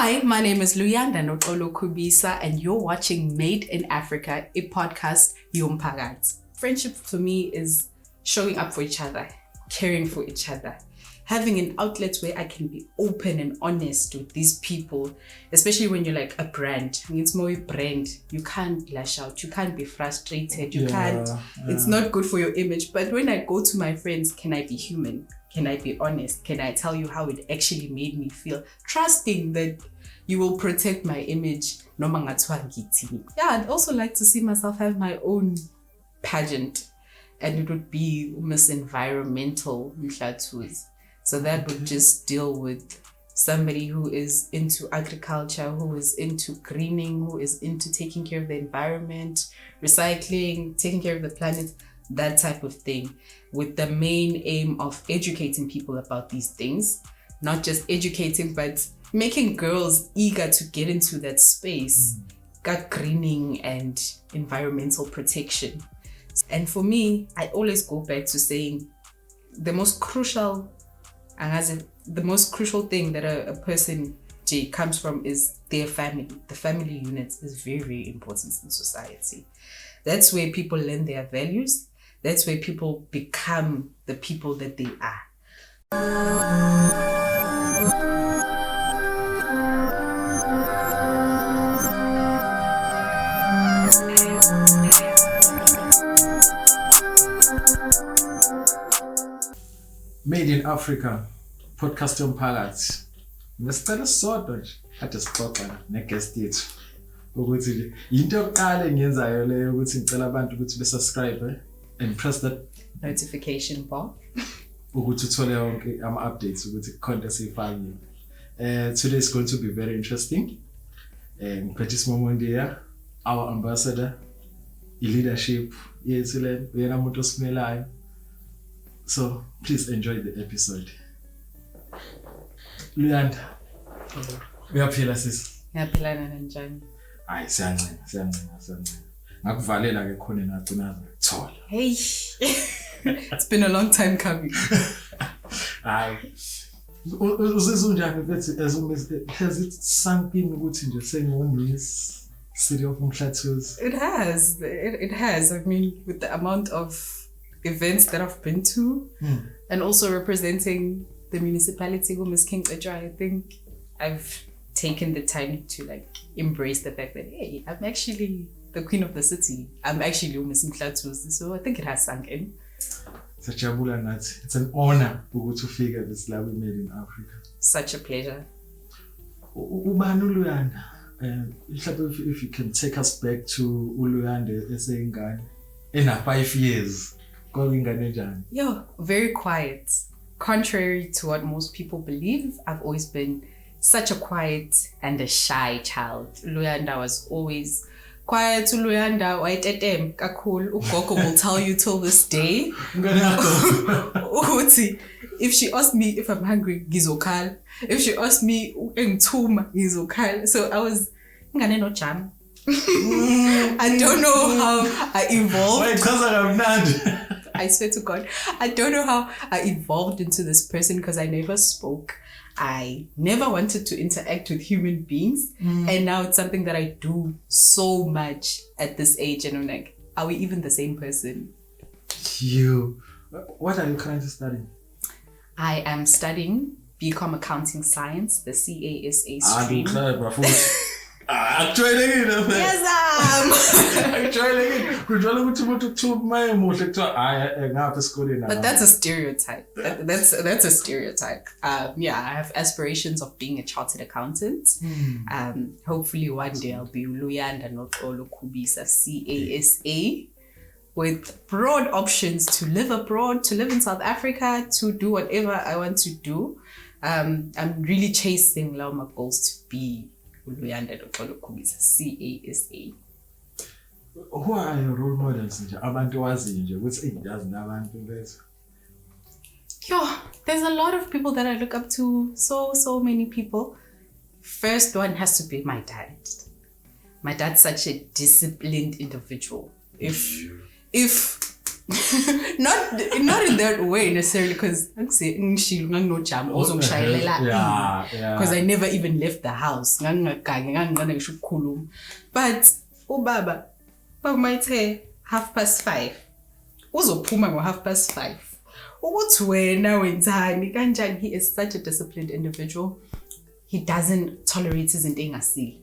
Hi, my name is Luyanda Khubisa, and you're watching Made in Africa, a podcast yomphakathi. Friendship for me is showing up for each other, caring for each other, having an outlet where I can be open and honest with these people, especially when you're like a brand. When it's more a brand, you can't lash out, you can't be frustrated, it's not good for your image. But when I go to my friends, can I be human? Can I be honest? Can I tell you how it actually made me feel? Trusting that you will protect my image. I'd also like to see myself have my own pageant, and it would be Miss Environmental Mhlathuzi. So that would just deal with somebody who is into agriculture, who is into greening, who is into taking care of the environment, recycling, taking care of the planet, that type of thing, with the main aim of educating people about these things. Not just educating, but making girls eager to get into that space, got greening and environmental protection. And for me, I always go back to saying the most crucial thing that a person comes from is their family. The family unit is very, very important in society. That's where people learn their values. That's where people become the people that they are. Made in Africa, podcast yomphakathi. Ngesicelo sodwa nje kade sixoxa neguest yethu ukuthi nje into yokuqala engiyenzayo leyo ukuthi ngicela abantu ukuthi besubscribe and press that notification bar ukuthi uthole yonke ama-updates ukuthi content esiyifakile. Today is going to be very interesting. Ngiphethe Simomondia, our ambassador, leadership yethu le uyena umuntu osimelayo. So please enjoy the episode. Luyanda, uyaphila sis? Ngiyaphilana kanjani? Hayi siyancena. Ngakuvalela ke khona nagcina thola. Hey. It's been a long time coming. Hayi. Uzizunjani bethi has it sunk in ukuthi nje sengiwummiss city of Mhlathuzi? It has. I mean, with the amount of events that I've been to and also representing the municipality, Miss King Ejwa, I think I've taken the time to like embrace the fact that, hey, I'm actually the queen of the city. I'm actually Miss Mhlathuzi. So I think it has sunk in. It's an honor to figure this lab we made in Africa. Such a pleasure. Ubani uLuyanda? If you can take us back to uLuyanda eseyingane in 5 years. Very quiet. Contrary to what most people believe, I've always been such a quiet and a shy child. Luyanda was always quiet. Luyanda, Ugogo will tell you till this day. If she asks me if I'm hungry, gizokal. If she asks me gizokal. So I was no jam. I don't know how I evolved. Why? Because I'm not. I swear to God, I don't know how I evolved into this person because I never spoke. I never wanted to interact with human beings. And now it's something that I do so much at this age. And I'm like, are we even the same person? What are you currently studying? I am studying BCom Accounting Science, the CASA stream. I'm trying again. Yes, I'm trying again. But that's a stereotype. That's a stereotype. I have aspirations of being a chartered accountant. Hopefully one day I'll be Luyanda Khubisa, CASA, with broad options to live abroad, to live in South Africa, to do whatever I want to do. I'm really chasing my goals to be Luyanda Khubisa, CASA. Who are your role models? There's a lot of people that I look up to. So many people. First one has to be my dad. My dad's such a disciplined individual. If not in that way necessarily, because because I never even left the house. But ubaba might say 5:30. Uzophuma ngo 5:30. Ukuthi wena wenzani kanjani. He is such a disciplined individual. He doesn't tolerate izinto engasi.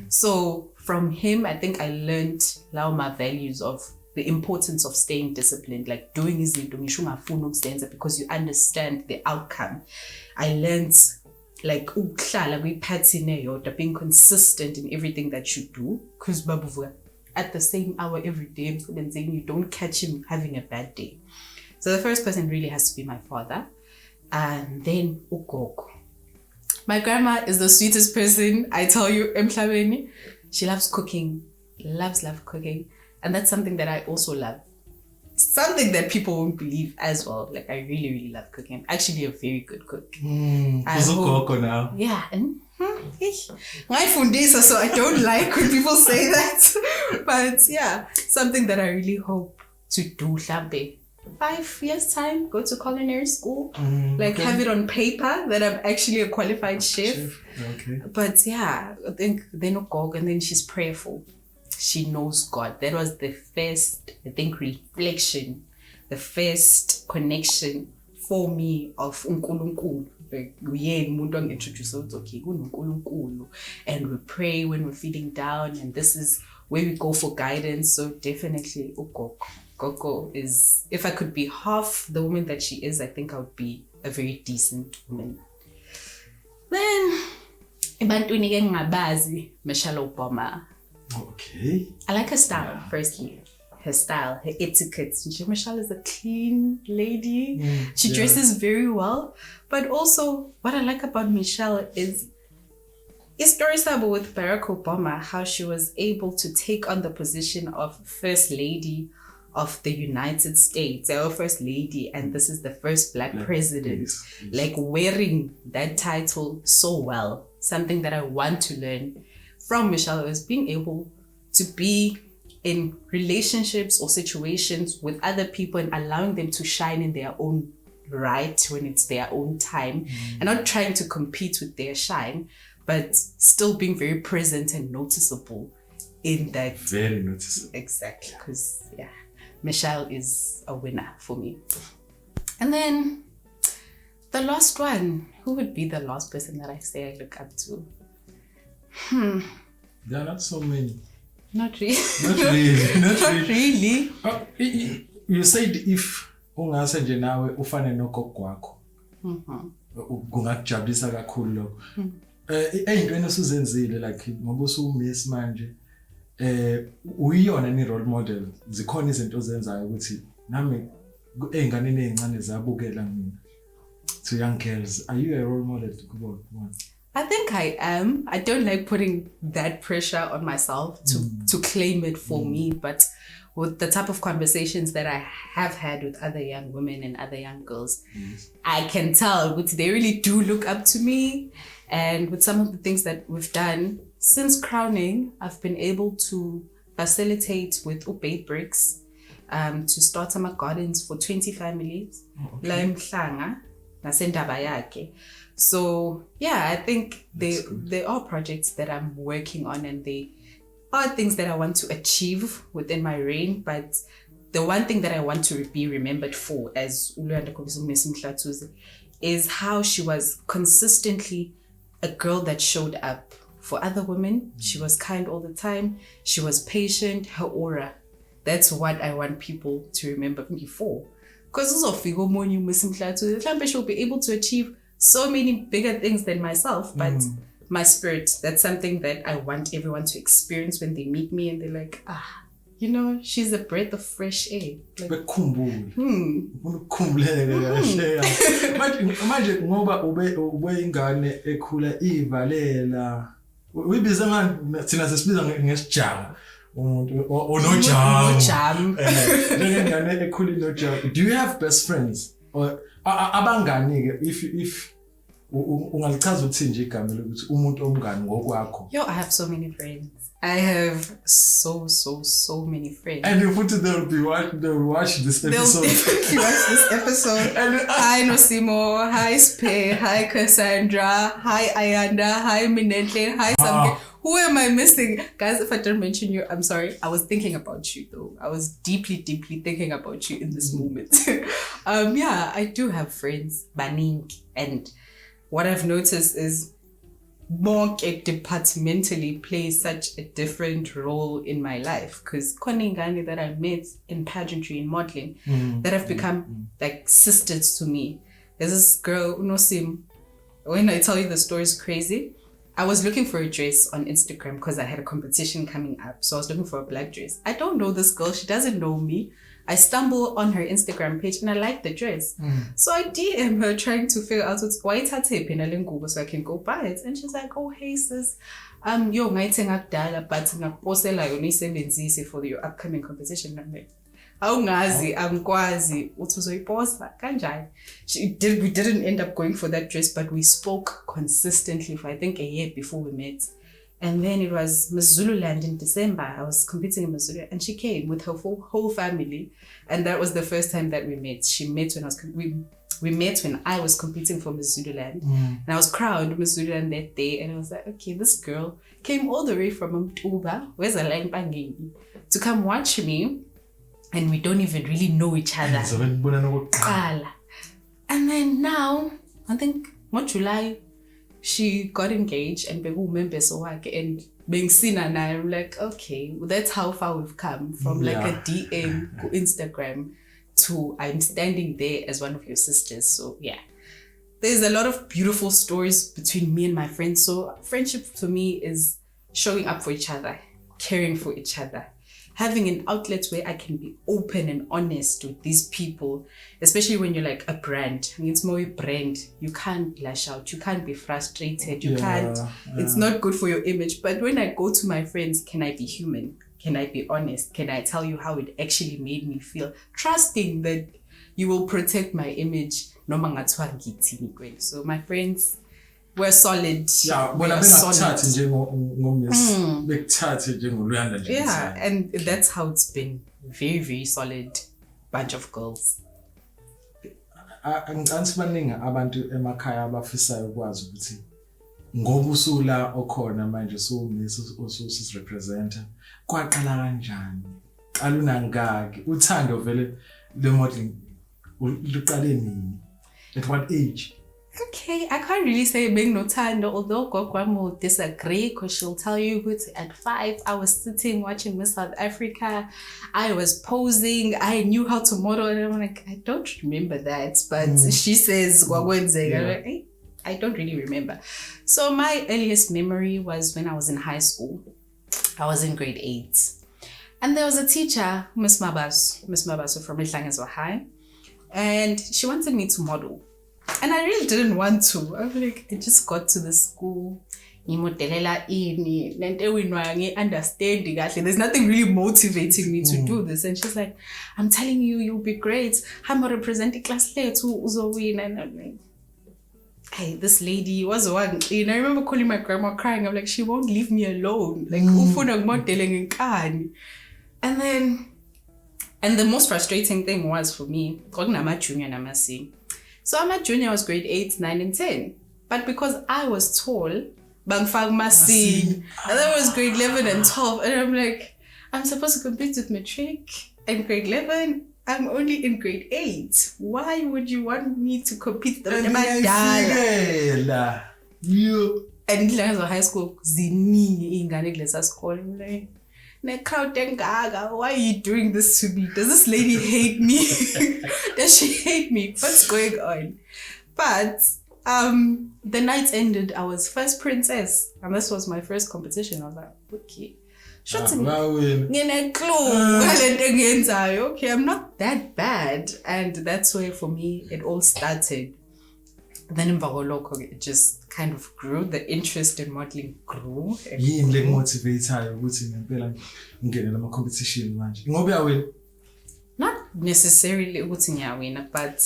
So from him, I think I learned my values of the importance of staying disciplined, like doing izinto ngisho ungafuni ukuzenza because you understand the outcome. I learned like ukuhlala kwi-pattern eyodwa, being consistent in everything that you do, because babuvuka at the same hour every day, you don't catch him having a bad day. So the first person really has to be my father, and then ugogo. My grandma is the sweetest person, I tell you, emhlabeni. She loves cooking, loves cooking. And that's something that I also love. Something that people won't believe as well. Like, I really, really love cooking. I'm actually a very good cook. Now. Yeah. And my fundisa, so I don't like when people say that. But yeah, something that I really hope to do, Lambe. 5 years time, go to culinary school, have it on paper that I'm actually a qualified chef. Okay. But yeah, I think they know God, and then she's prayerful. She knows God. That was the first, I think, reflection, the first connection for me of uNkulunkulu. And we pray when we're feeling down, and this is where we go for guidance. So definitely Gogo is, if I could be half the woman that she is, I think I would be a very decent woman. Then ebantwini ke ngabazi Michelle Obama. Okay. I like her style, firstly. Her style, her etiquette. Michelle is a clean lady. She dresses very well. But also, what I like about Michelle is historical with Barack Obama, how she was able to take on the position of First Lady of the United States, our First Lady, and this is the first Black president. Yes. Like wearing that title so well. Something that I want to learn from Michelle is being able to be in relationships or situations with other people and allowing them to shine in their own right when it's their own time, and not trying to compete with their shine, but still being very present and noticeable in that. Very noticeable. Exactly, because Michelle is a winner for me. And then the last one, who would be the last person that I say I look up to? There are not so many. Not really. Not really. You said if ungase nje nawe ufane nogogo wakho. Kungakujabulisa kakhulu lokho. Eyintweni osuzenzile like ngoba usumiss manje. Uyiyona ni role model. Zikhona izinto ozenzayo ukuthi nami einganeni ezincane zabukela mina. To young girls, are you a role model to go on? I think I am. I don't like putting that pressure on myself to claim it for me, but with the type of conversations that I have had with other young women and other young girls, I can tell they really do look up to me. And with some of the things that we've done since crowning, I've been able to facilitate with Ubate Bricks to start some gardens for 20 families. So yeah, I think there are projects that I'm working on, and they are things that I want to achieve within my reign. But the one thing that I want to be remembered for as Luyanda Khubisa is how she was consistently a girl that showed up for other women. She was kind all the time. She was patient. Her aura. That's what I want people to remember me for. Because she'll be able to achieve so many bigger things than myself, but my spirit, that's something that I want everyone to experience when they meet me and they're like, she's a breath of fresh air. Manje ngoba ube ingane ekhula ivalela. Uyibiza ngani thina sesibiza ngesijanga. Onojam. Njengengane ekhula inojam. Do you have best friends? Or abangani ke if ungalichaza uthi nje igama lokuthi umuntu omngani ngokwakho? I have so many friends. I have so many friends. And they'll watch this episode. They'll definitely watch this episode. Hi Nosimo, hi Spe, hi Cassandra, hi Ayanda, hi Minetle, hi Samke. Who am I missing? Guys, if I didn't mention you, I'm sorry. I was thinking about you though. I was deeply thinking about you in this moment. Yeah, I do have friends, Baning, and what I've noticed is more departmentally plays such a different role in my life, because Koningani that I met in pageantry and modeling that have become like sisters to me. There's this girl, Unosim. When I tell you the story is crazy, I was looking for a dress on Instagram because I had a competition coming up. So I was looking for a black dress. I don't know this girl. She doesn't know me. I stumble on her Instagram page and I like the dress. So I DM her trying to figure out why it's her tape in a lingubo so I can go buy it. And she's like, oh, hey sis, yo, ngayithenga but ngakupostela yona isebenzise for your upcoming competition. I'm like, awungazi angikwazi uthi uzoyiposta kanjani. We didn't end up going for that dress, but we spoke consistently for I think a year before we met. And then it was Miss Zululand in December. I was competing in Miss Zululand and she came with her whole family, and that was the first time that we met. She met when we met when I was competing for Miss Zululand, and I was crowned Miss Zululand that day. And I was like, okay, this girl came all the way from Mtuba, where's a line banging, to come watch me. And we don't even really know each other. And then now, I think what July, she got engaged and Begu members work and being seen, and I'm like, okay, that's how far we've come from like a DM to Instagram to I'm standing there as one of your sisters. So yeah, there's a lot of beautiful stories between me and my friends. So friendship to me is showing up for each other, caring for each other, having an outlet where I can be open and honest with these people, especially when you're like a brand. I mean, it's more a brand. You can't lash out. You can't be frustrated. You can't. It's not good for your image. But when I go to my friends, can I be human? Can I be honest? Can I tell you how it actually made me feel? Trusting that you will protect my image. So my friends, we're solid. Yeah, we are solid. Yeah, and that's how it's been. Very solid bunch of girls. Angicanisbaningi abantu emakhaya abafisayo ukwazi ukuthi ngoba usula okhona manje so representer kwaqala kanjani, qala unangaki, uthando vele le modeling luqale nini, at what age? Okay, I can't really say being no tando, although Gogwam will disagree because she'll tell you at 5 I was sitting watching Miss South Africa. I was posing. I knew how to model, and I'm like, I don't remember that. But she says I don't really remember. So my earliest memory was when I was in high school. I was in grade 8, and there was a teacher, Miss Mabaso from Ihlangezo High, and she wanted me to model. And I really didn't want to. I was like, I just got to the school. There's nothing really motivating me to do this. And she's like, I'm telling you, you'll be great. I'm representing class later to Uzowin. And I'm like, hey, this lady was one. And I remember calling my grandma crying. I'm like, she won't leave me alone. Like, and the most frustrating thing was for me, I'm a junior and I'm a senior. So I'm a junior, I was grade 8, 9, and 10. But because I was tall, Bangfag Masi, and that was grade 11 and 12. And I'm like, I'm supposed to compete with matric and grade 11. I'm only in grade 8. Why would you want me to compete? And high school, I'm like, why are you doing this to me? Does this lady hate me? Does she hate me? What's going on? But the night ended. I was first princess, and this was my first competition. I was like, okay. Okay, I'm not that bad. And that's where for me it all started. Then in Bagoloko, it just kind of grew. The interest in modeling grew. Not necessarily but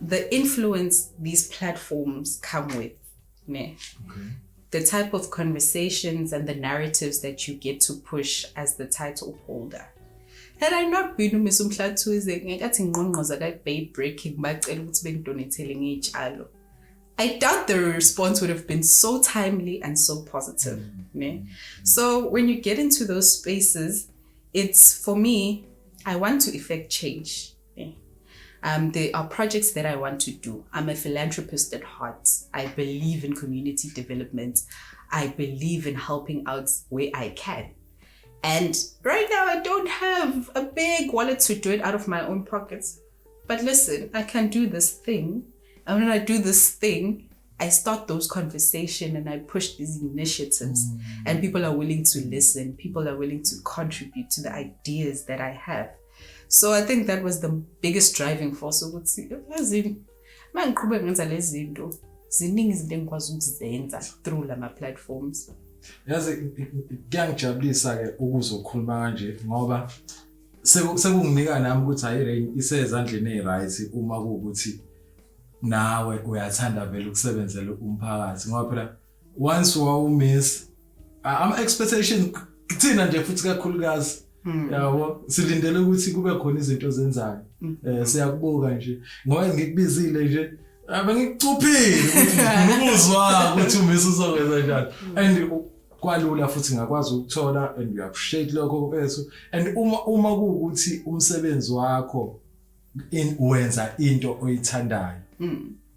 the influence these platforms come with. Okay. the type of conversations and the narratives that you get to push as the title holder. Had I not been uMiss Umhlathuze, ngekathi ngqongqoza ka-babe breaking bacela ukuthi bengidonethele ngey'tshalo, I doubt the response would have been so timely and so positive. Ne? So when you get into those spaces, it's, for me, I want to effect change. Ne? There are projects that I want to do. I'm a philanthropist at heart. I believe in community development. I believe in helping out where I can. And right now I don't have a big wallet to do it out of my own pockets. But listen, I can do this thing. And when I do this thing, I start those conversations and I push these initiatives. And people are willing to listen. People are willing to contribute to the ideas that I have. So I think that was the biggest driving force. Through my platforms. Yazi kuyangijabulisa ke ukuzokhuluma kanje ngoba sekunginika nami ukuthi hayi Rain isezandleni eziright uma kuukuthi nawe uyathanda vele ukusebenzela umphakathi ngoba phela once wawumiss ama expectations kuthina nje futhi kakhulukazi yabo silindele ukuthi kube khona izinto zenzayo siyakubuka nje ngoba ngikubizile nje abengikucuphile ukuthi ngikuzwa ukuthi uMiss uzokwenza njani and kwalula futhi ngakwazi ukuthola and you appreciate lokho kwethu and uma kuukuthi umsebenzi wakho wenza into oyithandayo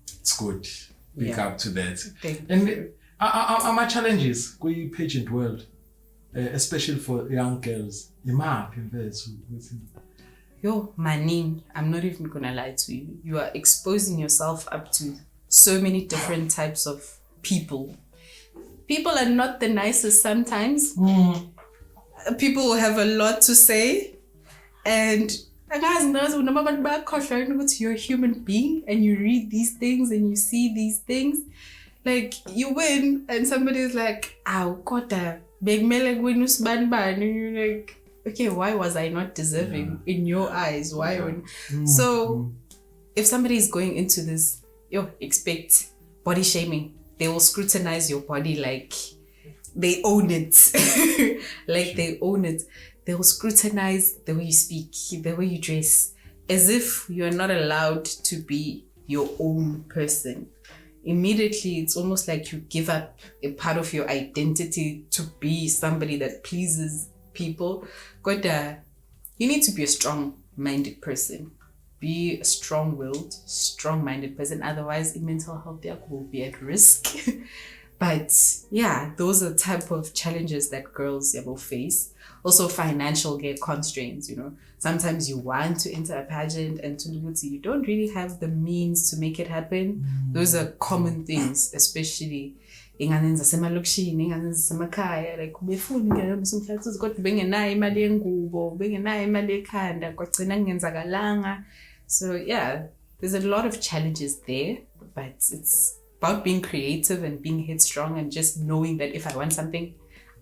it's good pick up to that and ama challenges kwi pageant world especially for young girls imaphi mfethu ukuthi Yo, maning, I'm not even gonna lie to you. You are exposing yourself up to so many different types of people. People are not the nicest sometimes. People will have a lot to say. And guys, you're a human being and you read these things and you see these things. Like, you win and somebody's like, ow, kota, and you're like, okay, why was I not deserving in your eyes? Why? So if somebody is going into this, expect body shaming. They will scrutinize your body like they own it. They own it. They will scrutinize the way you speak, the way you dress, as if you're not allowed to be your own person. Immediately, it's almost like you give up a part of your identity to be somebody that pleases people. But you need to be a strong-minded person. Be a strong-willed, strong-minded person. Otherwise, mental health will be at risk. But yeah, those are the type of challenges that girls will face. Also, financial constraints. Sometimes you want to enter a pageant and you don't really have the means to make it happen. Those are common things, especially ingane zasemalokishini, ingane zasemakhaya, like ubefuna ingane umhlathuze kodwa bengenayo imali yengubo, bengenayo imali ekhanda, kwagcina kungenzakalanga. So yeah, there's a lot of challenges there, but it's about being creative and being headstrong and just knowing that if I want something,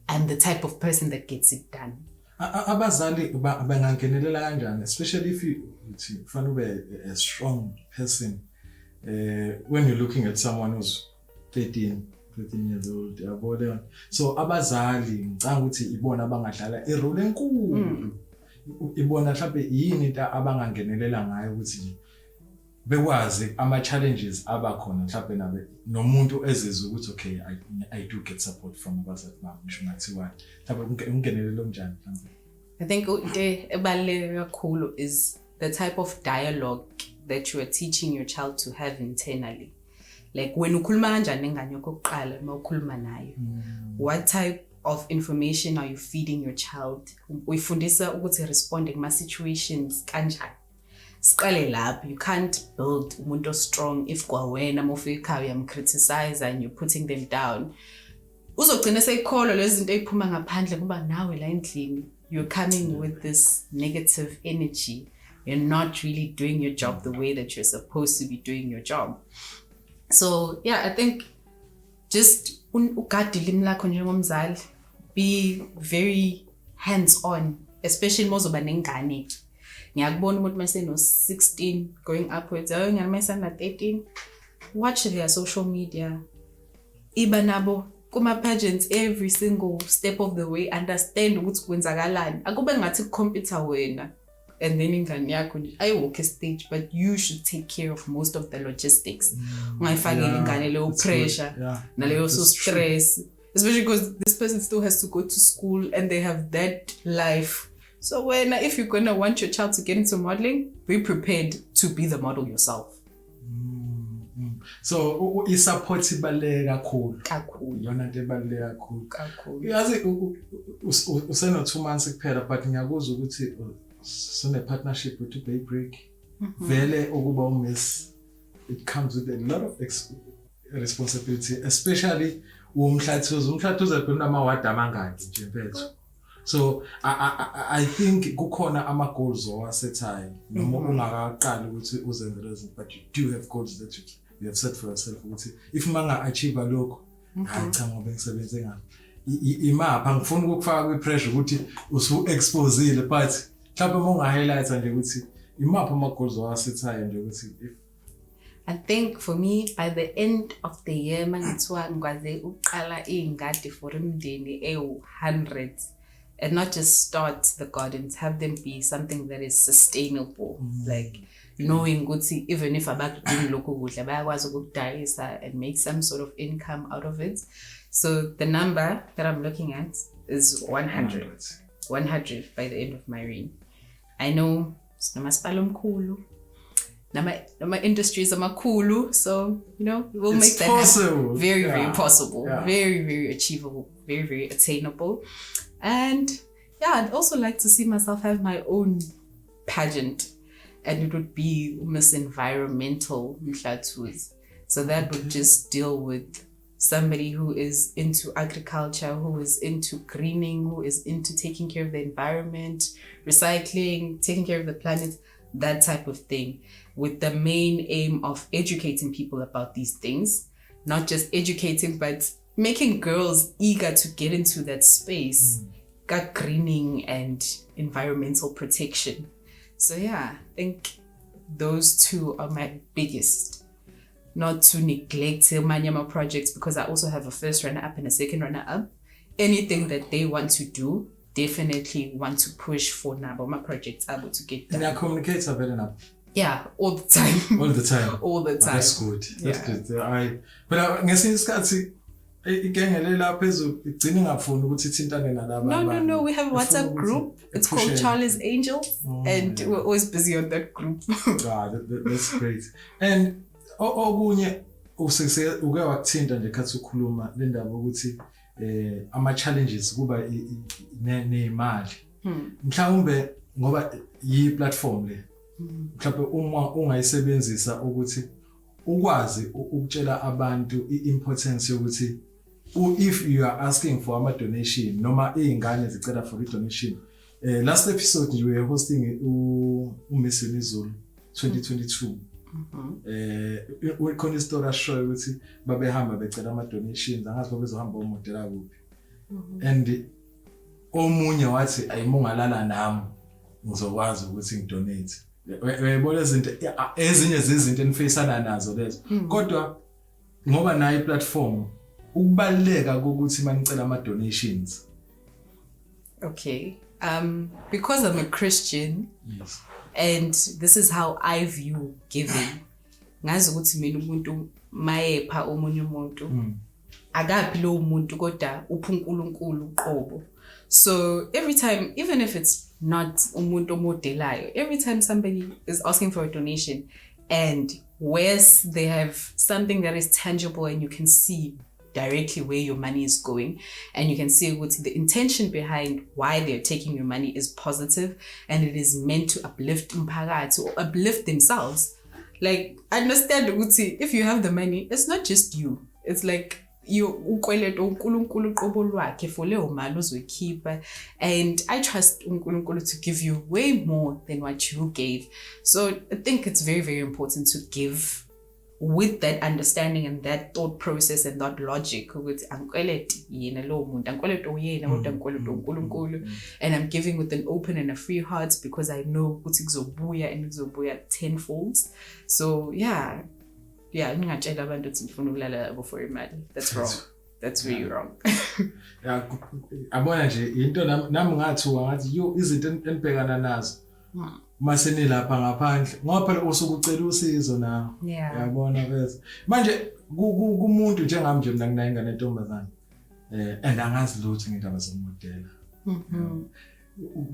I'm the type of person that gets it done. Abazali bangangenelela kanjani, especially if you fanele ube a strong person when you're looking at someone who's 13 years old, yabona. So abazali ngicanga ukuthi ibona abangadlala irole enkulu. Ibona mhlawumbe yini into abangangenelela ngayo ukuthi bekwazi ama challenges abakhona mhlawumbe nabe nomuntu ezizwe ukuthi okay, I do get support from abazali bami ngisho ngathiwa mhlawumbe ungenelele onjani mhlawumbe. I think into ebaluleke kakhulu is the type of dialogue that you are teaching your child to have internally. Like when ukhuluma kanjani ngane yokuqala mawukhuluma nayo, what type of information are you feeding your child? Uyifundisa ukuthi responding ma situations kanjani. Siqale lapho. You can't build umuntu strong if kwawena mofika uyamcriticize and you're putting them down. Uzogcina seyikholwa lezi zinto eziphuma ngaphandle kuba nawe la endlini you're coming with this negative energy. You're not really doing your job the way that you're supposed to be doing your job. So yeah, I think just ugade ilimi lakho njengomzali, be very hands-on, especially mozoba nengane. Ngiyakubona umuntu mase no 16 going upwards, ngiyamase na 13, watch their social media. Iba nabo kuma pageants every single step of the way understand ukuthi kwenzakalani akube ngathi computer wena and then ingane yakho nje ayewalk a stage but you should take care of most of the logistics ungayifakela ingane leyo pressure naleyo so stress especially because this person still has to go to school and they have that life. So if you're gonna want your child to get into modeling, be prepared to be the model yourself. So i-support ibaluleke kakhulu yona into ebaluleke kakhulu yazi useno 2 months kuphela but ngiyakuzwa ukuthi sine partnership with Bay Break vele ukuba umiss it comes with a lot of responsibility especially umhlathuzo phela amawadi amangaki nje mfethu. So I think kukhona ama goals owasethayo noma ungakaqali ukuthi uzenze but you do have goals that you have set for yourself ukuthi if manga achieve lokho hayi cha ngoba ngisebenze ngapha imapha angifuni ukufaka kwi pressure ukuthi usu exposeile but mhlawumbe monga highlights nje ukuthi imapha ama goals owasethayo nje ukuthi I think for me by the end of the year mangithiwa ngikwaze uqala ingadi for imndeni e100 and not just start the gardens, have them be something that is sustainable. Like knowing ukuthi even if abakudingi lokho kudla bayakwazi ukudayisa and make some sort of income out of it. So the number that I'm looking at is 100 by the end of my reign. I know sinamasipala omkhulu nama industries amakhulu, so we'll make that happen. Very possible, very achievable, very attainable. And I'd also like to see myself have my own pageant, and it would be Miss Environmental Mhlathuzi. So that would just deal with somebody who is into agriculture, who is into greening, who is into taking care of the environment, recycling, taking care of the planet, that type of thing, with the main aim of educating people about these things, not just educating, but making girls eager to get into that space, got greening and environmental protection. So I think those two are my biggest. Not to neglect Manyama projects because I also have a first runner-up and a second runner-up. Anything that they want to do, definitely want to push for Naboma projects able to get done. And I communicate well enough. Yeah, all the time. All the time. All the time. That's good. That's good. But ngesinye isikhathi igenge lapha phezulu igcine ngafuni ukuthi ithintane nalaba. No, we have a WhatsApp group. It's called Charlie's Angels and we're always busy on that group. That's great. And okunye uke wakuthinta nje khathi ukhuluma le ndaba ukuthi ama challenges kuba nemali. Mhlawumbe ngoba yi platform le. Mhlawumbe uma ungayisebenzisa ukuthi ukwazi ukutshela abantu iimportance yokuthi if you are asking for ama donation noma izingane zicela for donation. Last episode we were hosting Miss Izulu 2022. Ukhona story ashoyo ukuthi babehamba becela ama donations angazi babezohamba umodela kuphi. And omunye wathi ayimongalala nami ngizokwazi ukuthi ngidonate. Wayibona izinto ezinye zezinto enifeyisana nazo lezo. Kodwa ngoba nayo i-platform ukubaleka ukuthi manicela ama donations. Okay. Because I'm a Christian, yes, and this is how I view giving. Ngazi ukuthi mina umuntu mayepha omunye umuntu akapi lo umuntu kodwa upha uNkulunkulu uqobo. So every time, even if it's not umuntu omodelayo, every time somebody is asking for a donation and whereas they have something that is tangible and you can see directly where your money is going and you can see what the intention behind why they're taking your money is positive and it is meant to uplift umphakathi or uplift themselves. Like, understand ukuthi if you have the money, it's not just you. It's like you ukweleta uNkulunkulu qobo lwakhe for leyo mali uzoyikhipha, and I trust uNkulunkulu to give you way more than what you gave. So I think it's very, very important to give with that understanding and that thought process and that logic ukuthi angikweleti yena lo muntu, angikweleti uyena kodwa angikweleti uNkulunkulu, and I'm giving with an open and a free heart because I know ukuthi kuzobuya and kuzobuya tenfold. So yeah, ningatshela abantu ukuthi ngifuna ukulala before imali. That's wrong. That's where you're wrong. Yeah, yabona nje into nami ngathuka ngathi yo izinto enibhekana nazo mase nilapha ngaphandle ngoba phela usuke ucela usizo nawe. Yabona bese manje kumuntu njengami nje mina nginayingane entombazane and angazi lutho ngendaba zomodela.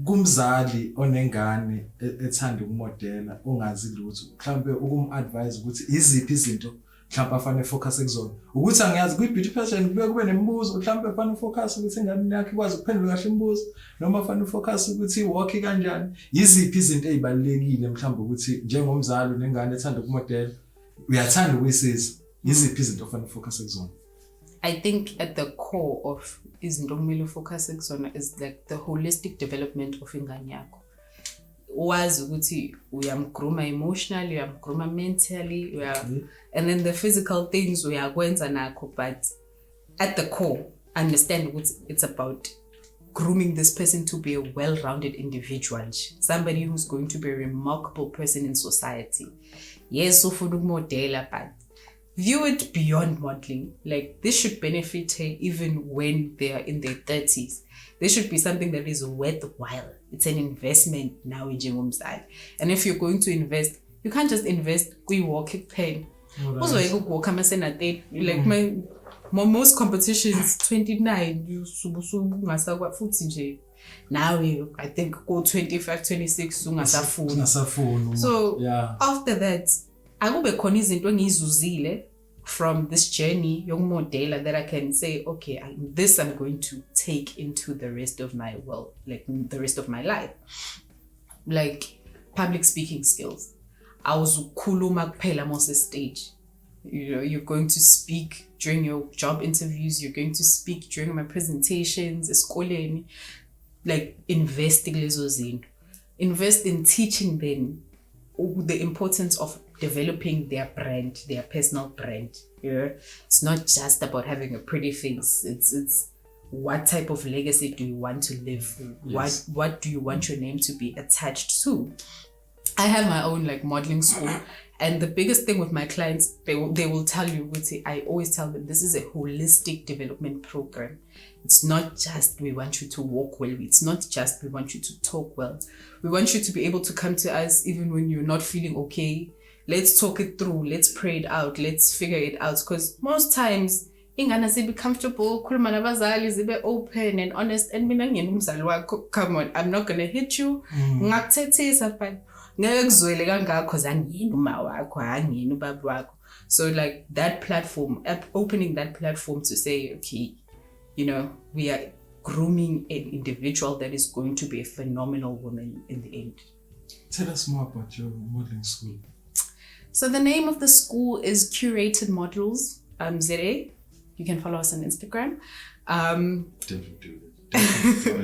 Kumzali onengane ethanda ukumodela ongazi lutho mhlambe ukum-advise ukuthi iziphi izinto mhlawumbe afanele focus ekuzona ukuthi angiyazi kwi-beauty pageant kube nemibuzo mhlawumbe afanele focus ukuthi ingane yakhe ikwazi ukuphendula kahle imibuzo noma afanele focus ukuthi iwalk kanjani. Yiziphi izinto ezibalekile mhlawumbe ukuthi njengomzali nengane ethanda ukumodela uyathanda ukuyisiza yiziphi izinto afanele focus ekuzona? I think at the core of izinto okumele focus ekuzona is like the holistic development of ingane yakho. Wazi ukuthi uyamgruma emotionally, uyamgruma mentally, and then the physical things uyakwenza nakho, but at the core understand ukuthi it's about grooming this person to be a well-rounded individual, somebody who's going to be a remarkable person in society. Yes, ufuna ukumodela, but view it beyond modeling. Like this should benefit her even when they are in their 30s. This should be something that is worthwhile. It's an investment now in njengomzali. And if you're going to invest, you can't just invest kwi-walking pen. Also, you walk like my most competitions 29 you subusubu ngasakwa futhi nje. Now I think go 25, 26 ungasafuni. So after that, akube khona izinto engizuzile from this journey young modela that I can say, okay, this I'm going to take into the rest of my the rest of my life. Like public speaking skills. I was kuluma kuphela mose stage. You know, you're going to speak during your job interviews, you're going to speak during my presentations, eskoleni. Like investing lezo zinto. Invest in teaching them the importance of developing their brand, their personal brand. Yeah, it's not just about having a pretty face. It's what type of legacy do you want to live? Yes. What do you want your name to be attached to? I have my own like modeling school, and the biggest thing with my clients, they will tell you, I always tell them this is a holistic development program. It's not just we want you to walk well. It's not just we want you to talk well. We want you to be able to come to us even when you're not feeling okay. Let's talk it through. Let's pray it out. Let's figure it out. Because most times, ingane zibe comfortable, khuluma nabazali zibe open and honest. And mina ngiyena umzali wakho, come on, I'm not gonna hit you. Ngakuthethisa but ngeke kuzwele kangaka because angiyena uma wakho, angiyena ubaba wakho. So like that platform, opening that platform to say, okay, you know, we are grooming an individual that is going to be a phenomenal woman in the end. Tell us more about your modeling school. So the name of the school is Curated Models, ZA. You can follow us on Instagram. Definitely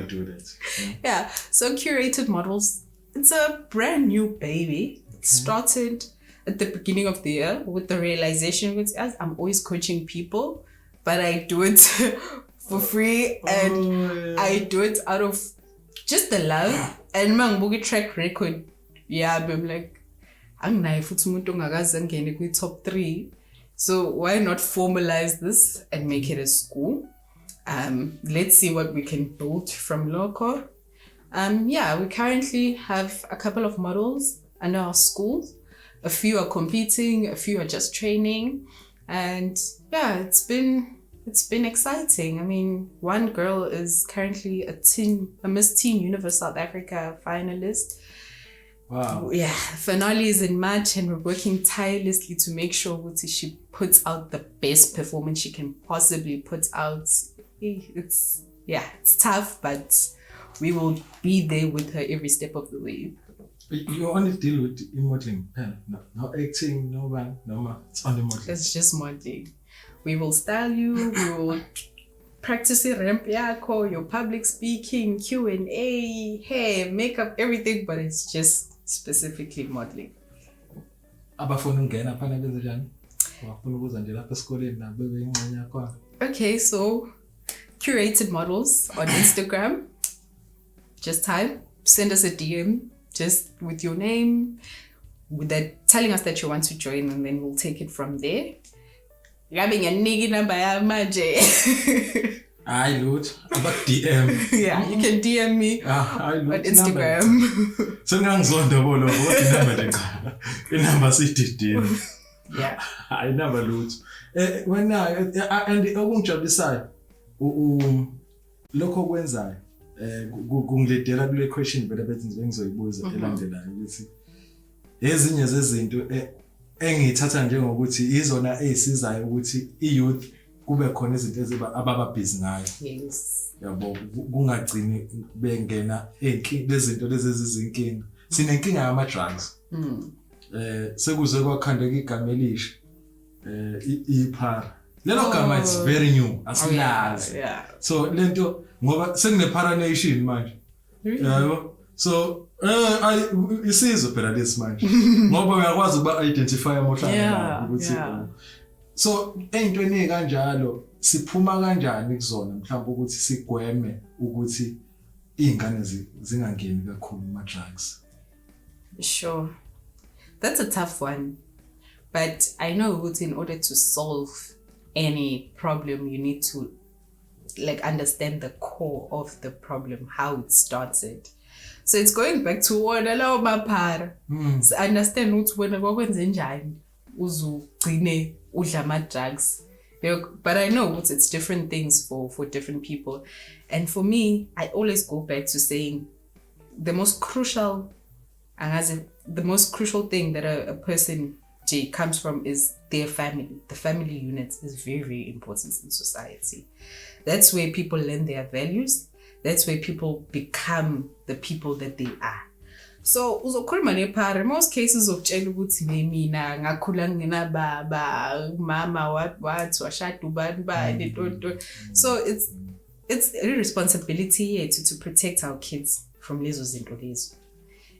do that. Yeah. So Curated Models, it's a brand new baby. It started at the beginning of the year with the realization with us, I'm always coaching people, but I do it for free and I do it out of just the love and mangibuka track record. Yeah, I'm like, anginaye futhi umuntu ongakaze angene kwi-top 3. So why not formalize this and make it a school? Let's see what we can build from local. Yeah, we currently have a couple of models under our school. A few are competing, a few are just training. And yeah, it's been exciting. I mean, one girl is currently a Miss Teen Universe South Africa finalist. Wow. Yeah, finale is in March and we're working tirelessly to make sure that she puts out the best performance she can possibly put out. It's tough, but we will be there with her every step of the way. You only deal with modeling, no acting, no one, no, it's only modeling. It's just modeling. We will style you, we will practice ramp yako, your public speaking, Q&A, hair, makeup, everything, but it's just specifically modeling. Okay, so Curated Models on Instagram. Just send us a DM, just with your name, with that telling us that you want to join, and then we'll take it from there. Ngabe ngiyanika number yami manje. Hayi lutho abak-DM. Yeah, you can DM me on Instagram. Sengangizonda bolo kodwa inamba leqala. Inamba sididini. Yeah. Hayi inamba lutho. Wena and okungijabulisayo lokho okwenzayo kungiledela kule question vele bethi ngizoyibuza elandelayo ukuthi ezinye zezinto engithatha njengokuthi izona ezisizayo ukuthi i-youth kube khona izinto eziba abababhizi ngayo. Yes. Yabo kungagcini bengena lezinto lezi ezizinkinga. Sinenkinga yama drugs. Sekuze kwakhandeka igama elisha iphara. Lelo gama it's very new. Asilazi. Yeah. So lento ngoba sekune paranation manje. Yabo. So isizwe phela lesi manje. Ngoba uyakwazi ukuba identify amohlanga ukuthi so eyintweni kanjalo siphuma kanjani kuzona mhlawumbe ukuthi sigweme ukuthi izingane zingangeni kakhulu ma drugs. Sure. That's a tough one. But I know that in order to solve any problem, you need to understand the core of the problem, how it started. So it's going back to what allow mapara. So understand ukuthi wena kwakwenze njani uzugcine udla ama drugs. But I know it's different things for different people. And for me, I always go back to saying the most crucial thing that a person comes from is their family. The family unit is very, very important in society. That's where people learn their values. That's where people become the people that they are. So uzokhuluma nephara most cases okutshela ukuthi mina ngakhula ngina baba mama wathi washada ubani tonto. So it's a responsibility here to protect our kids from lezo zinto lezo.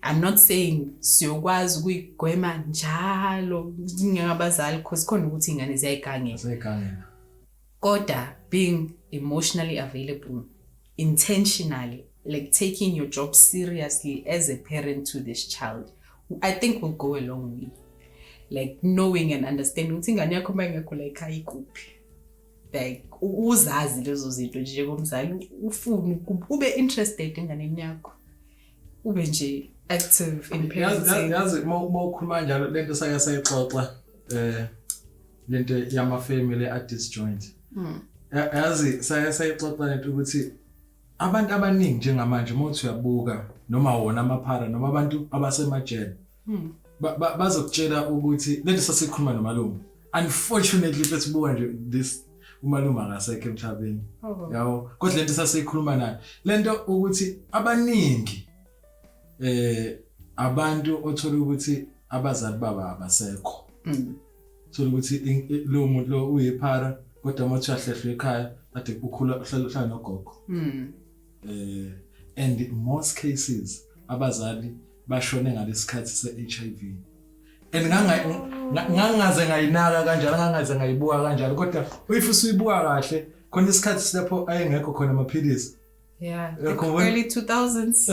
I'm not saying siyokwazi ukuyigwema njalo ngabazali because khona ukuthi ingane ziyayigangela. Kodwa being emotionally available, intentionally, like taking your job seriously as a parent to this child, I think will go a long way. Like knowing and understanding ukuthi ingane yakho mayingekho la ekhaya ikuphi. Like uzazi lezo zinto njengomzali ufuna ube interested enganeni yakho. Ube nje active in parenting. Yazi mawukhuluma njalo lento sake sayixoxa lento yama family at disjoint. Yazi sake sayixoxa lento ukuthi abantu abaningi njengamanje mothi uyabuka noma wona amaphara noma abantu abasemajele bazokutshela ukuthi lento sasikhuluma nomalume. Unfortunately let's buka nje this umalume akasekho emhlabeni. Yabo kodwa lento sasikhuluma nayo lento ukuthi abaningi abantu othola ukuthi abazali baba abasekho. Thola ukuthi lo muntu lo uyiphara kodwa mothi ahlehlo ekhaya ade ukhula hlala nogogo. And in most cases abazali bashone ngalesikhathi se-HIV. And ngangaze ngayinaka kanjalo ngangaze ngayibuka kanjalo kodwa if usiyibuka kahle khona isikhathi silapho ayengekho khona amaphilisi. Yeah, early 2000s.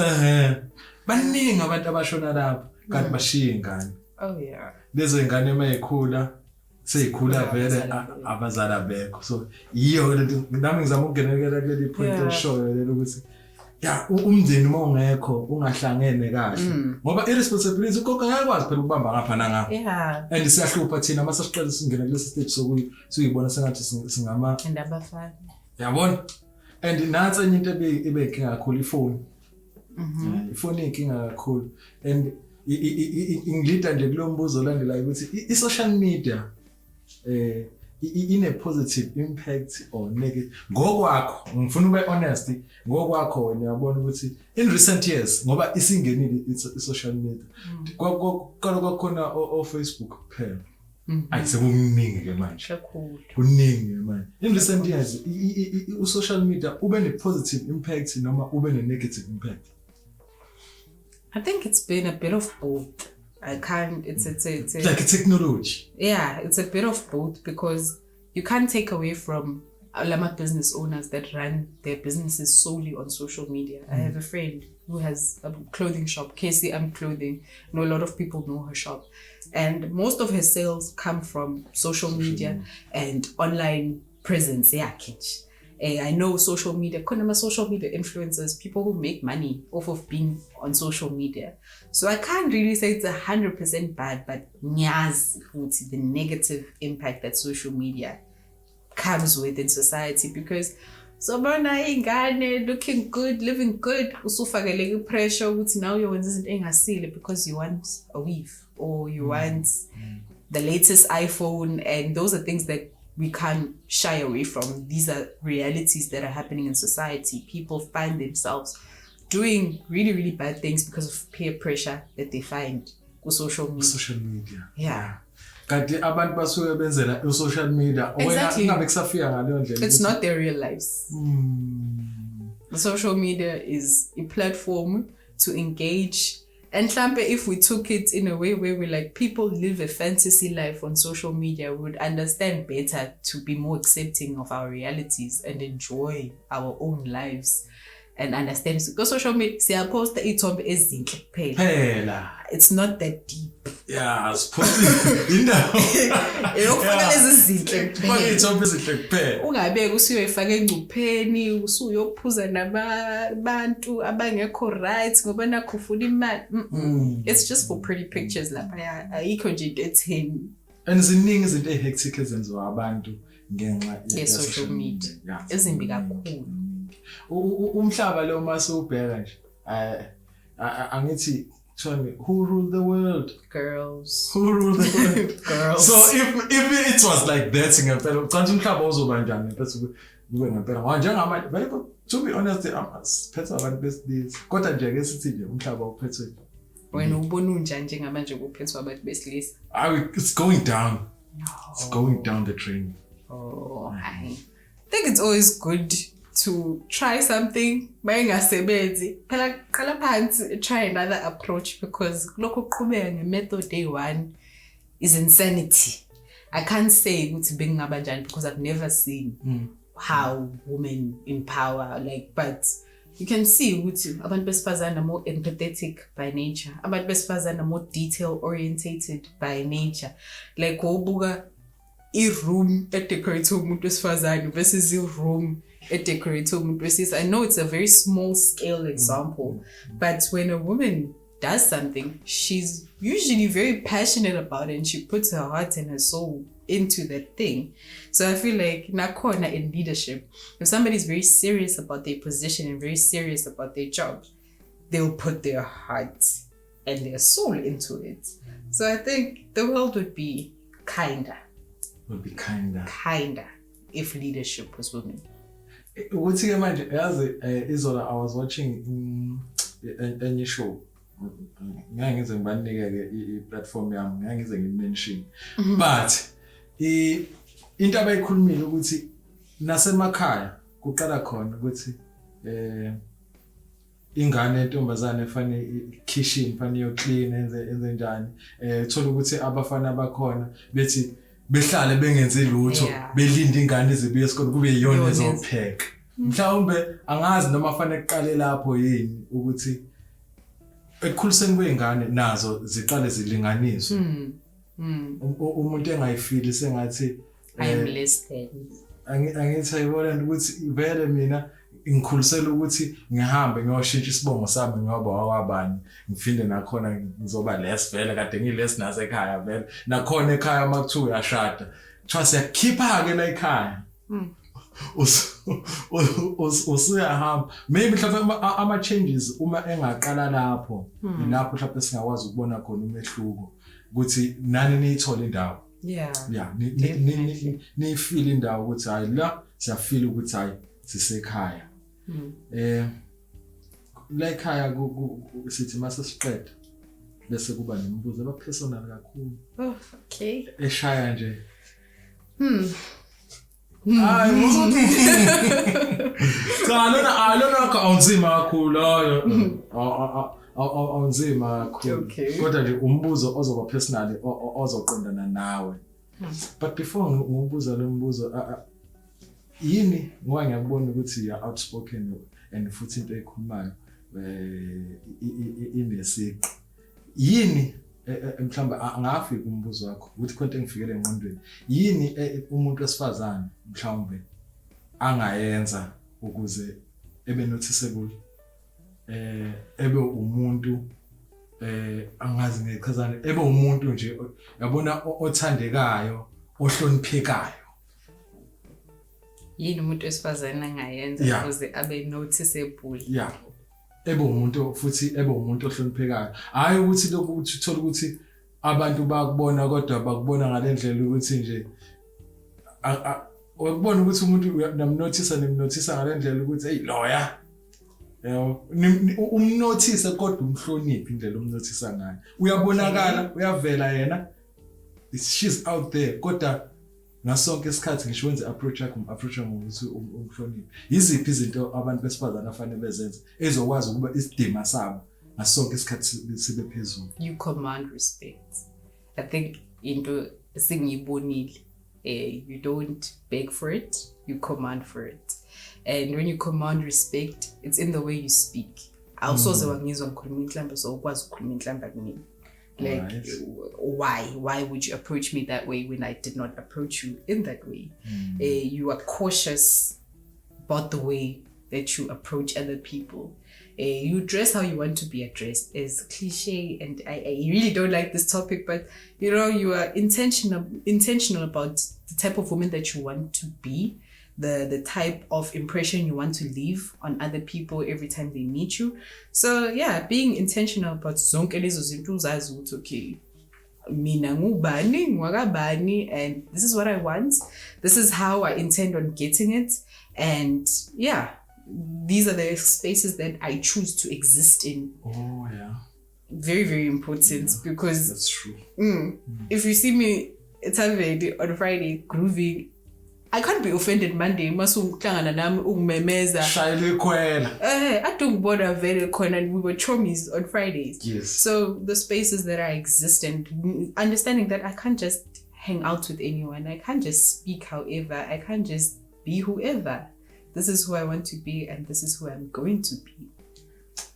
Baningi abantu abashona lapho kanti bashiya ingane. Oh yeah. Lezo ingane emayikhula seyikhula vele abazali abekho. So yiyo lento nami ngizama ukungenela kuleli point eshoyo lelo ukuthi umndeni mawungekho ungahlangene kahle ngoba irresponsibility ugogo ngiyakwazi phela ukubamba ngapha nangapha. Yeah. And siyahlupha thina mase siqala singena kulesi stage sokuyibona sengathi singama ndabafana. Yabona? And nansi enye into ebeyinkinga kakhulu ifoni. Ifoni inkinga kakhulu. And ingilida nje kulombuzo olandelayo ukuthi i-social media in a positive impact or negative. Ngokwakho ngifuna ube honest ngokwakho wena uyabona ukuthi in recent years ngoba isingenile i-social media kwakhona o Facebook kuphela. Ayisekuningi ke manje. Kuningi manje. In recent years i-social media ube ne positive impact noma ube ne negative impact. I think it's been a bit of both. It's like a technology. Yeah, it's a bit of both because you can't take away from lama business owners that run their businesses solely on social media. I have a friend who has a clothing shop, KCM Clothing. I know a lot of people know her shop. And most of her sales come from social media and online presence. Yeah, catch. I know social media, social media influencers, people who make money off of being on social media. So I can't really say it's 100% bad, but nyaz, the negative impact that social media comes with in society, because sobona ingane looking good, living good, usufakele pressure ukuthi now you want izinto engasile because you want a weave or you want the latest iPhone, and those are things that we can't shy away from. These are realities that are happening in society. People find themselves doing really, really bad things because of peer pressure that they find on social media. Social media. Yeah. Kanti abantu basuke benzela social media. Exactly. It's It's not their real lives. The social media is a platform to engage. And if we took it in a way where we like people live a fantasy life on social media, we would understand better to be more accepting of our realities and enjoy our own lives. And understand, because social media, it's not that deep. Yeah, I suppose. Ungabeka usuyoyifaka engcupheni, usuyophuza nabantu abangekho right ngoba nakho ufuna imali. It's just for pretty pictures lapha. Ayikho nje into etheni. And ziningi izinto ehectic ezenziwa abantu ngenxa ye social media. Ezimbi kakhulu. Umhlaba lo masubheka nje angithi who rule the world? Girls. Who rule the world? Girls. So if it was like that ngempela ucansi umhlaba uzoba njani bese kube ngempela njengamanje vele to be honest siphethe abantu besilisa kodwa nje ke sithi nje umhlaba uphethwe wena ubona unjani njengamanje kuphethwe abantu besilisa? It's going down. It's going down the drain. I think it's always good to try something, mayengasebenzi phela qala phansi, try another approach, because lokho uqhubeka ngemethod day1 is insanity. I can't say ukuthi bengingaba njani because I've never seen how women empower, but you can see ukuthi abantu besifazana are more empathetic by nature, abantu besifazana are more detail orientated by nature. Like wobuka i-room edecorate umuntu wesifazane versus i-room decorate umuntu wesilisa. I know it's a very small scale example, but when a woman does something, she's usually very passionate about it and she puts her heart and her soul into that thing. So I feel like nakhona in leadership, if somebody's very serious about their position and very serious about their job, they'll put their heart and their soul into it. So I think the world would be kinder. Kinder if leadership was women. Ukuthi ke manje yazi Izola, I was watching a show. Ngiyangize ngibanike ke i-platform yami, ngiyangize ngimention. But into abayikhulumile ukuthi nasemakhaya kuqala khona ukuthi ingane entombazane efanele kitchen fanele yo clean enze njani, thola ukuthi abafana abakhona bethi behlale bengenze lutho, belinda ingane izibuye esikole kube yiyona ezopheka. Mhlawumbe angazi noma afanele kuqale lapho yini ukuthi ekukhuliseni kwezingane nazo ziqale zilinganiswe. Umuntu engayifili sengathi I'm listed. Angithi ayibona ukuthi vele mina ngikhulisela ukuthi ngihambe ngiyoshintsha isibongo sami ngoba wabani, ngifinde nakhona ngizoba less vele kade ngiless nase ekhaya vele nakhona ekhaya makuthiwa uyashada kuthiwa siyakhipha ke la ekhaya usuyahamba. Maybe mhlawumbe ama changes uma engaqala lapho lapho mhlawumbe singakwazi ukubona khona umehluko ukuthi nani niyithola indawo. Ni feel indawo ukuthi hayi la siyafeel ukuthi hayi sisekhaya. La ekhaya sithi mase siqeda bese kuba nemibuzo aba personal kakhulu. Okay. Eshaya nje. Hayi muzothi. Cha lona awunzima kakhulu awunzima kakhulu. Kodwa nje umbuzo ozoba personal ozoqondana nawe. But before ngibuza lo mbuzo yini ngoba ngiyakubona ukuthi you are outspoken and futhi into ekhulumayo inesiqu yini mhlawumbe angafika umbuzo wakho ukuthi konke engifikele engqondweni yini umuntu wesifazane mhlawumbe angayenza ukuze ebe noticeable ebe umuntu angazi ngechazana ebe umuntu nje yabona othandekayo ohloniphekayo yini umuntu wesifazane angayenza ukuze abe noticeable ebe umuntu futhi ebe umuntu ohloniphekayo hayi ukuthi lokho ukuthi uthola ukuthi abantu bakubona kodwa bakubona ngalendlela ukuthi nje ukubona ukuthi umuntu namnothisa ngalendlela ukuthi hey loya umnothise kodwa umhloniphi indlela umnothisa ngayo uyabonakala uyavela yena she's out there kodwa ngasonke isikhathi ngisho wenze approach ngokuthi umhloniphi yiziphi izinto abantu besifazana afanele bezenze ezokwazi ukuba isidima sabo ngasonke isikhathi sibe phezulu. You command respect. I think into singibonile you don't beg for it, you command for it. And when you command respect, it's in the way you speak. Awusoze wangizwa ngikhuluma inhlamba so ukwazi ukukhuluma inhlamba kimi. Like why would you approach me that way when I did not approach you in that way? You are cautious about the way that you approach other people. You dress how you want to be addressed. It's cliche and I really don't like this topic, but you know, you are intentional about the type of woman that you want to be, the type of impression you want to leave on other people every time they meet you. So yeah, being intentional about zonke lezo zinto uzazi ukuthi okay, mina ngubani ngwakabani and this is what I want. This is how I intend on getting it. And yeah, these are the spaces that I choose to exist in. Oh yeah. Very, very important because that's true. If you see me at on Friday grooving, I can't be offended Monday. Masuklangana nami ungimemeza. Shayile khwela. I don't bother very corner and we were chummies on Fridays. Yes. So the spaces that I exist in, understanding that I can't just hang out with anyone. I can't just speak however. I can't just be whoever. This is who I want to be and this is who I'm going to be.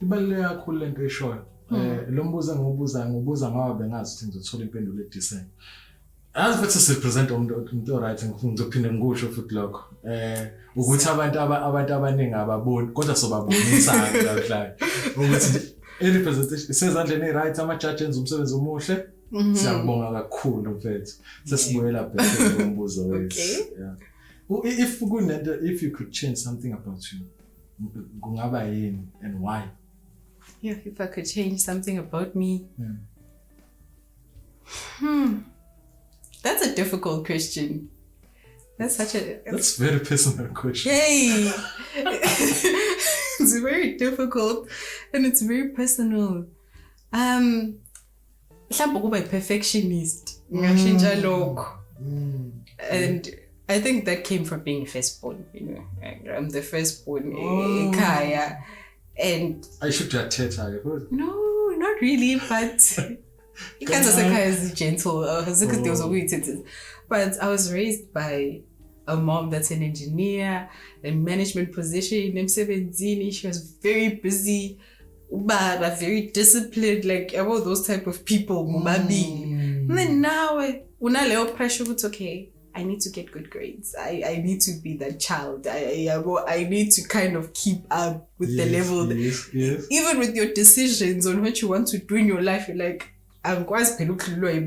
Ibaluleke kakhulu lento eshoyo. Lo mbuzo ngobuza ngoba bengazi ukuthi ngizothola impendulo edecent. As futhi sipresent umuntu right ngizophinde ngikusho futhi lokho. Ukuthi abantu abaningi ababoni kodwa sobabonisa kahle. Ukuthi any presentation isezandleni eziright ama-judge enza umsebenzi omuhle. Siyabonga kakhulu mfethu. Sesibuyela back ngombuzo wethu. Yeah. If you could change something about you, kungaba yini and why? Yeah, if I could change something about me. That's a difficult question. That's a very personal question. Hey, it's very difficult and it's very personal. Mhlawumbe kuba perfectionist. Ngashintsha lokho. And I think that came from being firstborn, you know. I'm the firstborn in Kaya. And I should have teta. No, not really, but Kaya is gentle. But I was raised by a mom that's an engineer, a management position in M17. She was very busy, but very disciplined, like about those type of people. And then now, unaleo pressure, it's okay. I need to get good grades. I need to be that child. I need to kind of keep up with the level. Yes. Even with your decisions on what you want to do in your life, you're like, I'm quite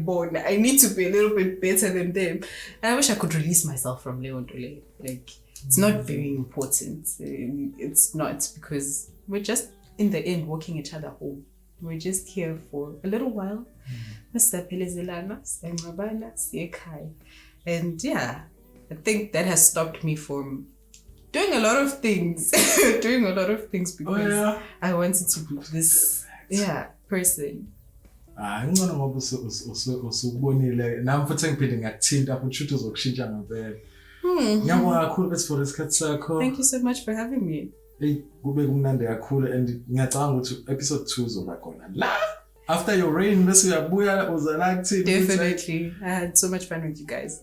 born. I need to be a little bit better than them. And I wish I could release myself from Leon to Leon. Like, it's not very important. It's not, because we're just, in the end, walking each other home. We're just here for a little while. And yeah, I think that has stopped me from doing a lot of things. Because I wanted to be this person. Ngcono ngoba usukubonile nami futhi ngiphinde ngiyakuthinta futhi shoot uzokushintsha ngempela. Ngiyabonga kakhulu bese for isikhathi sakho. Thank you so much for having me. Hey, kube kumnandi kakhulu and ngiyacabanga ukuthi episode 2 uzoba khona la after your reign, bese uyabuya uzanactive. Definitely. I had so much fun with you guys.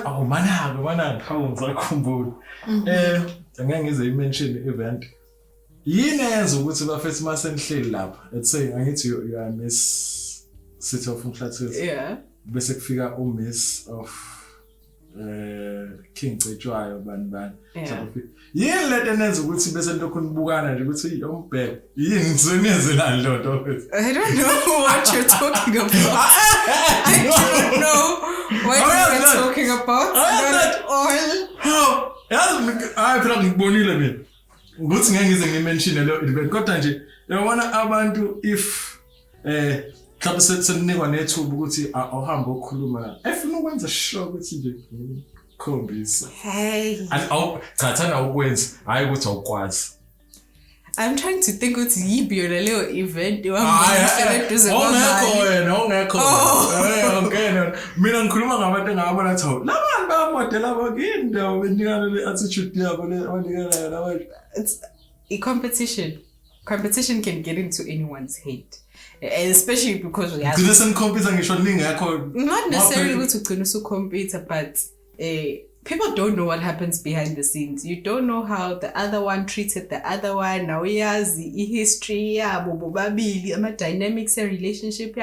Oh mananga how ngizakhumbula. Angeke ngize mention event. Yini yenza ukuthi bafethu masenihleli lapha. Let's say angithi you are Miss City of Umhlathisi. Yeah. Bese kufika Miss of King Cetshwayo bani. Yini lento enenza ukuthi bese lokho nibukana nje ukuthi yombheke. Yini ngiseneze la ndodo. I don't know what you're talking about. I don't know what you're talking about. Not at all. How? Hayi phela ngibonile mina. Ukuthi ngeke ngize ngimention lo event kodwa nje yabona abantu if mhlawumbe seninikwa nethuba ukuthi awuhambe ukukhuluma efuna ukwenza sure ukuthi nje khombisa. Hey. And chathana ukwenza hayi ukuthi awukwazi. I'm trying to think ukuthi yibiyona leyo event ongekho ngena mina ngikhuluma ngabantu engabona athi labantu bayamodela abakini benikana le attitude yabo le abanikana labantu. It's a competition. Competition can get into anyone's head, especially because we have. Not necessarily to compete, but people don't know what happens behind the scenes. You don't know how the other one treated the other one. Now we has the history, the dynamics and relationship.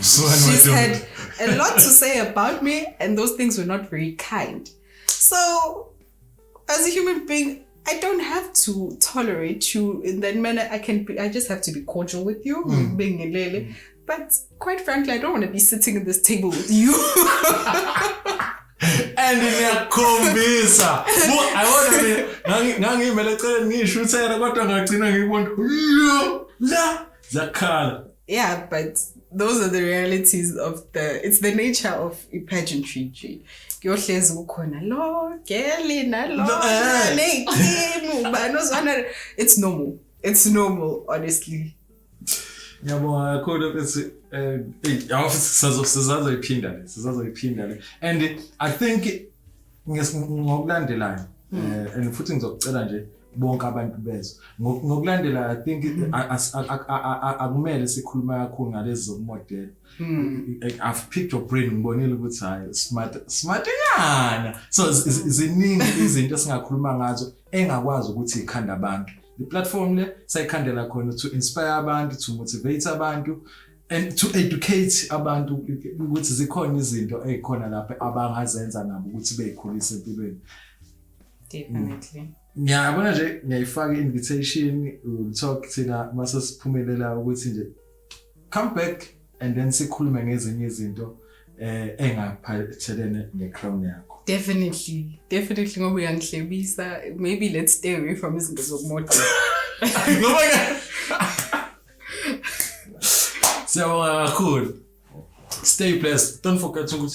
She's had a lot to say about me, and those things were not very kind. So, as a human being, I don't have to tolerate you in that manner. I just have to be cordial with you, being a lele. But quite frankly, I don't want to be sitting at this table with you. And in your Khubisa. I want to be yeah, but those are the realities of it's the nature of a pageantry. It's normal. It's normal, honestly. Yabona khona bese sizazoyiphinda and I think ngokulandelayo and futhi ngizokucela nje bonke abantu bezwe ngokulandela I think akumele sikhuluma kakhulu ngalezi zomodel. I've picked your brain ngibonile ukuthi hayi smart ngana so ziningi izinto esingakhuluma ngazo engakwazi ukuthi ikhanda abantu. The platform le sayikhandela khona to inspire abantu, to motivate abantu and to educate abantu ukuthi zikhona izinto ezikhona lapha abangazenza nabo ukuthi beyikhulise empilweni. Definitely. Ngiyabona nje ngiyayifaka invitation talk thina mase siphumelela ukuthi nje come back and then sikhulume ngezinye izinto engaphathelene ne-crown yakho. Definitely ngoba uyangihlebisa. Maybe let's stay away from izinto zomodel. So cool. Stay blessed. Don't forget to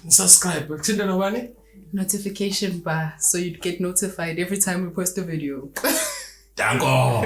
subscribe. Kuthina nobani? Notification bar so you'd get notified every time we post a video. Danko.